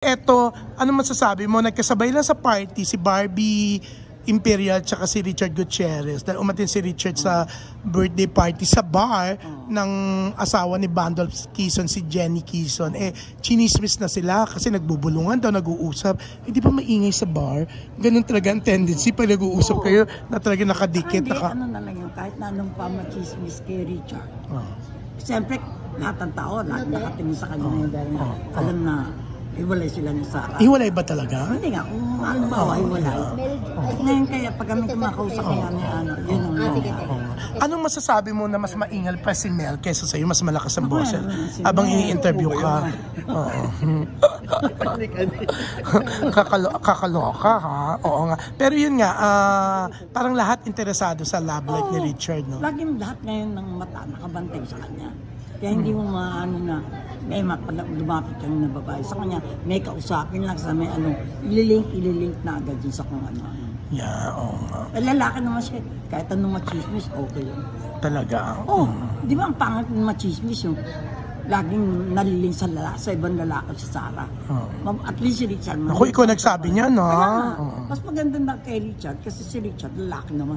Eto, ano masasabi mo? Nagkasabay lang sa party si Barbie Imperial tsaka si Richard Gutierrez. Dahil umatin si Richard sa birthday party sa bar ng asawa ni Bandol Quezon, si Jenny Quezon. Chinismis na sila kasi nagbubulungan daw, nag-uusap. Hindi ba maingay sa bar? Ganun talaga ang tendency pag nag-uusap kayo na talaga nakadikit. Hindi, ano na lang yun, kahit na anong pa machismis kay Richard. Siyempre, lahat ng tao, lahat nakatingin sa kanya ngayon dahil alam na hiwalay sila ni Sarah. Hiwalay ba talaga? Hindi nga, kung ano ba, hiwalay. Ngayon kaya pag kami kumakausap kaya ni ano, yun ang Anong masasabi mo na mas maingal pa si Mel kaysa sa'yo, mas malakas ang boses? Habang ini-interview ka. Oo. Kakaloka ha? Oo nga. Pero yun nga, parang lahat interesado sa love life ni Richard, no? Laging lahat ngayon ng mata nakabantay sa kanya. Kaya hindi mo maano na may lumapit kang na babae sa kanya, may kausapin lang sa may ano, ililink na agad yun sa kung ano. Yeah, oo nga. Lalaki naman siya, kahit anong machismis, okay yun. Talaga? Di ba ang pangit ng machismis yung laging naliling sa ibang lalaki si Sarah. At least si Richard. Ako, ikaw nagsabi niya, no? Mas maganda na kay Richard kasi si Richard lalaki naman.